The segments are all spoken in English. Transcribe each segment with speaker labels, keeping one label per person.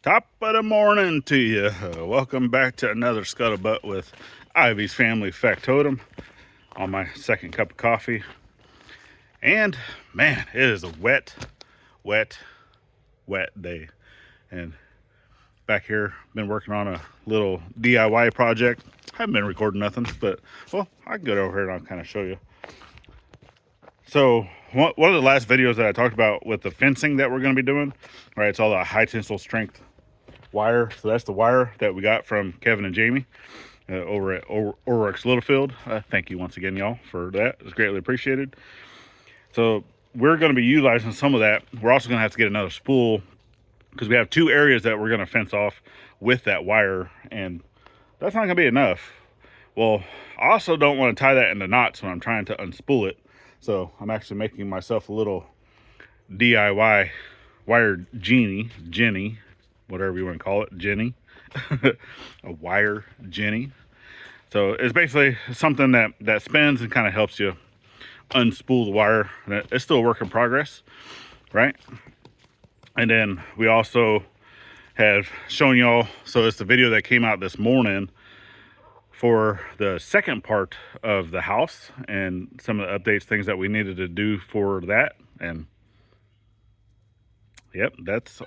Speaker 1: Top of the morning to you. Welcome back to another Scuttlebutt with Ivey's Family Factotum on my second cup of coffee. And man, it is a wet day. And back here, been working on a little DIY project. Haven't been recording nothing, but well, I can go over here and I'll kind of show you. So one of the last videos that I talked about with the fencing that we're going to be doing, right? It's all the high tensile strength wire. So that's the wire that we got from Kevin and Jamie over at O'Rourke's Littlefield. Thank you once again, y'all, for that. It's greatly appreciated. So we're going to be utilizing some of that. We're also going to have to get another spool because we have two areas that we're going to fence off with that wire, and that's not going to be enough. Well, I also don't want to tie that into knots when I'm trying to unspool it. So I'm actually making myself a little DIY wire Jenny, whatever you want to call it, Jenny, a wire Jenny. So it's basically something that spins and kind of helps you unspool the wire. It's still a work in progress, right? And then we also have shown y'all, so it's the video that came out this morning for the second part of the house and some of the updates, things that we needed to do for that. And yep, that's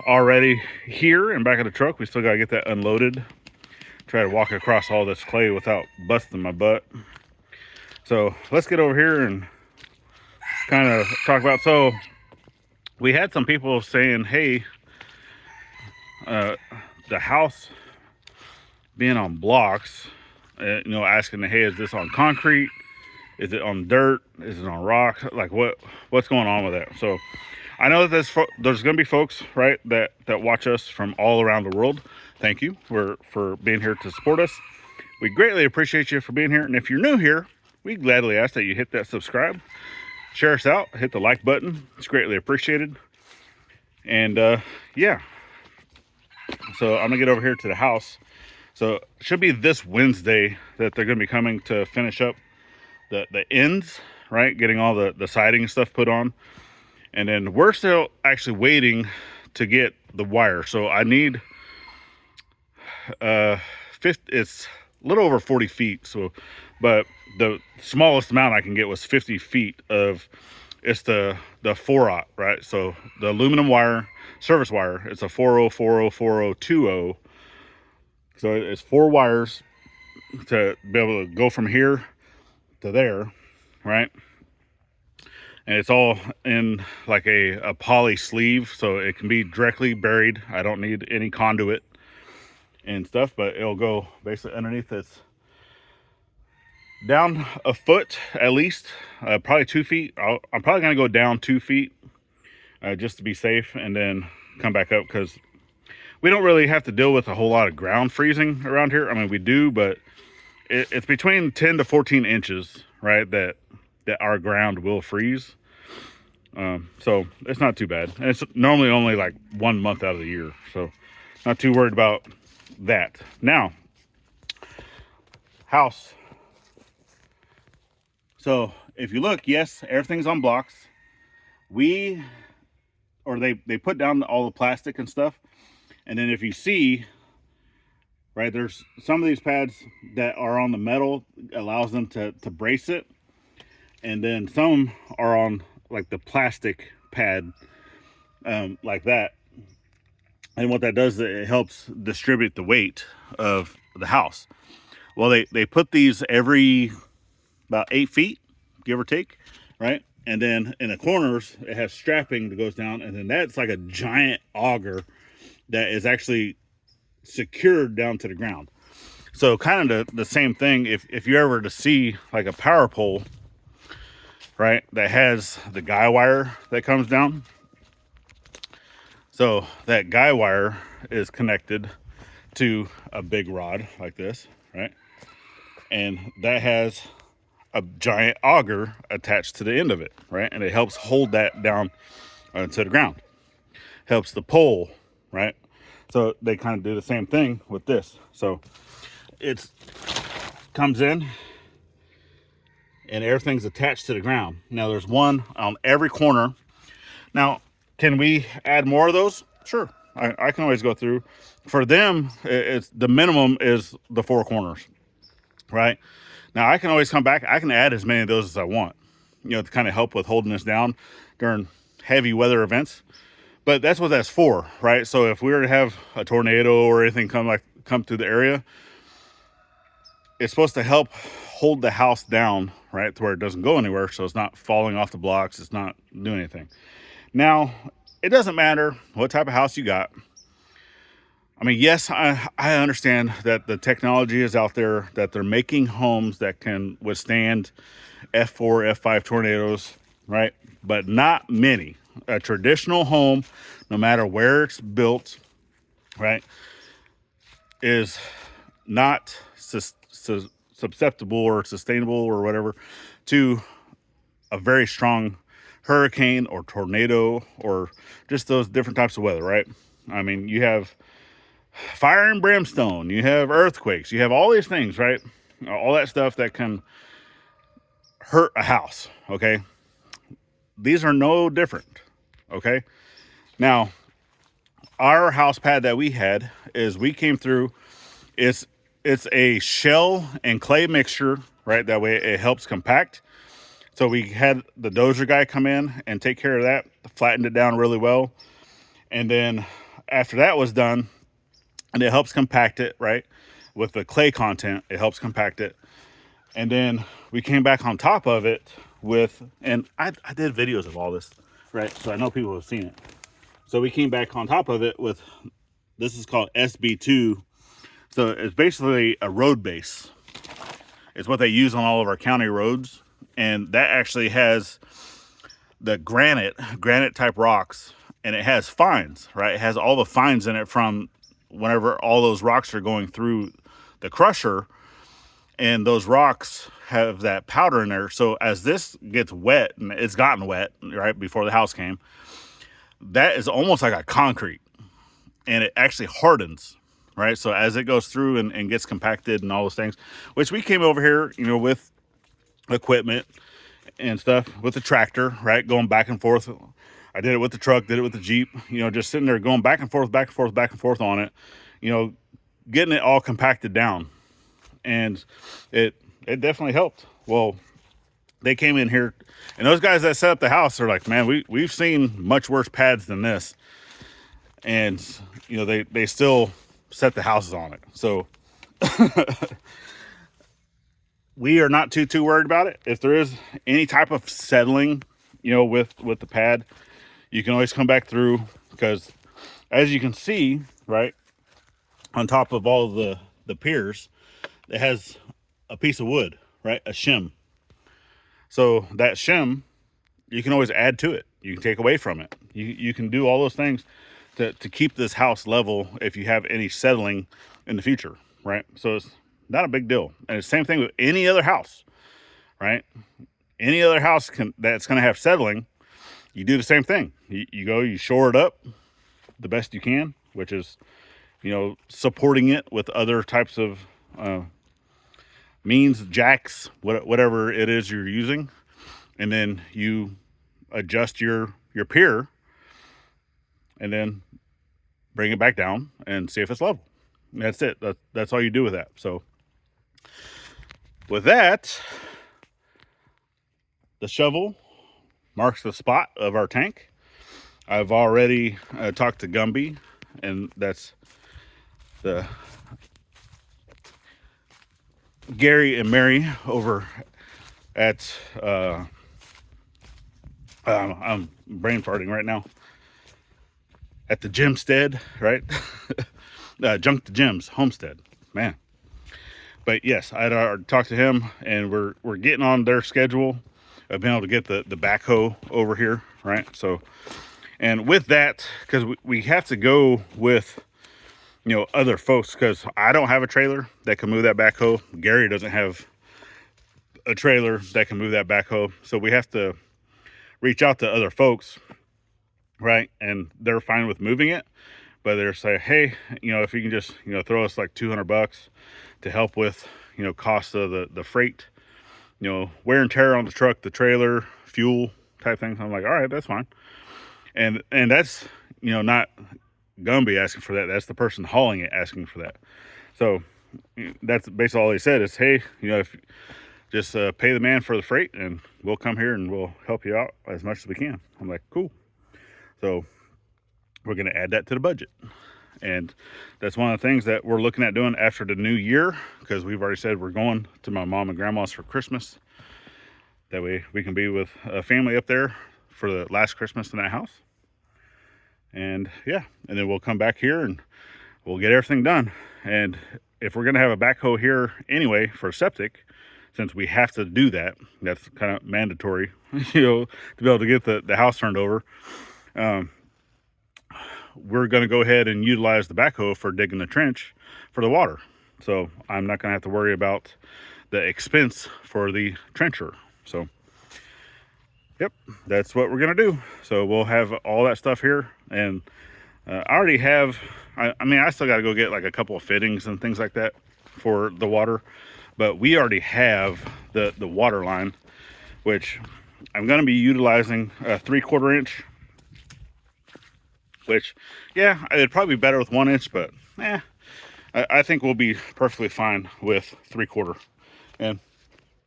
Speaker 1: already here and back of the truck. We still got to get that unloaded. Try to walk across all this clay without busting my butt. So let's get over here and kind of talk about, so we had some people saying, hey, the house being on blocks, asking, hey, is this on concrete? Is it on dirt? Is it on rock? Like what's going on with that? So I know that there's going to be folks, right, that watch us from all around the world. Thank you for being here to support us. We greatly appreciate you for being here. And if you're new here, we gladly ask that you hit that subscribe, share us out, hit the like button. It's greatly appreciated. And yeah, so I'm gonna get over here to the house. So it should be this Wednesday that they're gonna be coming to finish up the ends, right? Getting all the siding and stuff put on. And then we're still actually waiting to get the wire. So I need, it's a little over 40 feet. So, but the smallest amount I can get was 50 feet of, it's the 4-aught, right? So the aluminum wire, service wire, it's a 40404020. So it's 4 wires to be able to go from here to there, right? And it's all in like a poly sleeve, so it can be directly buried. I don't need any conduit and stuff, but it'll go basically underneath this, down a foot at least, probably 2 feet. I'm probably gonna go down 2 feet just to be safe, and then come back up, because we don't really have to deal with a whole lot of ground freezing around here. I mean, we do, but it's between 10 to 14 inches, right, that our ground will freeze. So it's not too bad. And it's normally only like 1 month out of the year, so not too worried about that. Now, house. So if you look, yes, everything's on blocks. They put down all the plastic and stuff. And then if you see, right, there's some of these pads that are on the metal, allows them to brace it. And then some are on like the plastic pad, like that. And what that does is it helps distribute the weight of the house. Well, they put these every about 8 feet, give or take, right? And then in the corners, it has strapping that goes down, and then that's like a giant auger that is actually secured down to the ground. So kind of the same thing, if you ever to see like a power pole, right, that has the guy wire that comes down. So that guy wire is connected to a big rod like this, right? And that has a giant auger attached to the end of it, right? And it helps hold that down to the ground. Helps the pole, right? So they kind of do the same thing with this. So it's comes in and everything's attached to the ground. Now there's one on every corner. Now, can we add more of those? Sure, I can always go through. For them, it's the minimum is the 4 corners, right? Now I can always come back. I can add as many of those as I want, to kind of help with holding this down during heavy weather events. But that's what that's for, right? So if we were to have a tornado or anything come through the area, it's supposed to help hold the house down, right, to where it doesn't go anywhere, so it's not falling off the blocks, it's not doing anything. Now, it doesn't matter what type of house you got. I mean, yes, I understand that the technology is out there, that they're making homes that can withstand F4, F5 tornadoes, right? But not many. A traditional home, no matter where it's built, right, is not susceptible or sustainable or whatever to a very strong hurricane or tornado or just those different types of weather, right? I mean, you have fire and brimstone, you have earthquakes, you have all these things, right? All that stuff that can hurt a house, okay? These are no different, okay? Now, our house pad that we had is we came through, it's a shell and clay mixture, right? That way it helps compact. So we had the dozer guy come in and take care of that, flattened it down really well. And then after that was done, and it helps compact it, right? With the clay content, it helps compact it. And then we came back on top of it with, and I did videos of all this, right? So I know people have seen it. So we came back on top of it with, this is called SB2. So it's basically a road base. It's what they use on all of our county roads. And that actually has the granite type rocks, and it has fines, right? It has all the fines in it from whenever all those rocks are going through the crusher, and those rocks have that powder in there. So as this gets wet, and it's gotten wet, right, before the house came, that is almost like a concrete, and it actually hardens, right? So as it goes through and gets compacted and all those things, which we came over here, with equipment and stuff, with the tractor, right, going back and forth. I did it with the truck, did it with the Jeep, just sitting there going back and forth on it, getting it all compacted down. And it definitely helped. Well, they came in here, and those guys that set up the house are like, man, we've seen much worse pads than this. And they still set the houses on it. So we are not too worried about it. If there is any type of settling, with the pad, you can always come back through, because as you can see, right, on top of all of the piers, it has a piece of wood, right, a shim. So that shim, you can always add to it. You can take away from it. You can do all those things to keep this house level if you have any settling in the future, right? So it's not a big deal. And it's the same thing with any other house, right? Any other house that's going to have settling, you do the same thing. You shore it up the best you can, which is, supporting it with other types of means, jacks, whatever it is you're using. And then you adjust your pier and then bring it back down and see if it's level. And that's it. That's all you do with that. So with that, the shovel marks the spot of our tank. I've already talked to Gumby, and that's the Gary and Mary over at I'm brain farting right now, at the Gymstead, right? Junk to Gyms Homestead, man. But yes, I'd already talked to him, and we're getting on their schedule of being able to get the backhoe over here, right? So, and with that, because we have to go with other folks, because I don't have a trailer that can move that backhoe. Gary doesn't have a trailer that can move that backhoe, so we have to reach out to other folks, right? And they're fine with moving it, but they're saying, hey, if you can just throw us like $200 to help with cost of the freight, wear and tear on the truck, the trailer, fuel type things. I'm like, all right, that's fine. And that's not gonna be asking for that. That's the person hauling it asking for that. So that's basically all they said is, hey, you know, if just pay the man for the freight and we'll come here and we'll help you out as much as we can. I'm like, cool. So we're going to add that to the budget. And that's one of the things that we're looking at doing after the new year, because we've already said we're going to my mom and grandma's for Christmas. That way we can be with a family up there for the last Christmas in that house. And yeah, and then we'll come back here and we'll get everything done. And if we're going to have a backhoe here anyway for septic, since we have to do that, that's kind of mandatory, you know, to be able to get the house turned over. We're going to go ahead and utilize the backhoe for digging the trench for the water. So I'm not going to have to worry about the expense for the trencher. So, yep, that's what we're going to do. So we'll have all that stuff here. And I already have, I mean, I still got to go get like a couple of fittings and things like that for the water. But we already have the water line, which I'm going to be utilizing a 3/4 inch, which, yeah, it'd probably be better with 1 inch, but I think we'll be perfectly fine with 3/4. And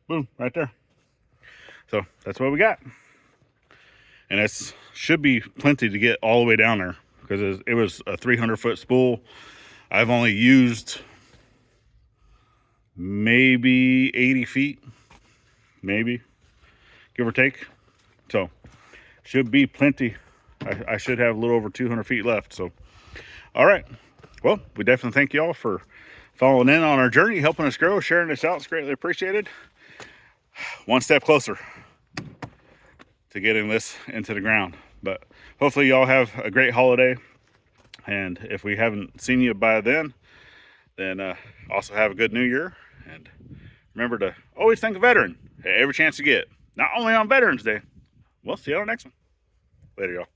Speaker 1: boom, right there. So that's what we got. And it should be plenty to get all the way down there, because it was a 300-foot spool. I've only used maybe 80 feet, maybe, give or take. So should be plenty. I should have a little over 200 feet left. So all right, well, we definitely thank y'all for following in on our journey, helping us grow, sharing this out. It's greatly appreciated. One step closer to getting this into the ground. But hopefully y'all have a great holiday, and if we haven't seen you by then also have a good new year. And remember to always thank a veteran every chance you get, not only on Veterans Day. We'll see you on the next one. Later, y'all.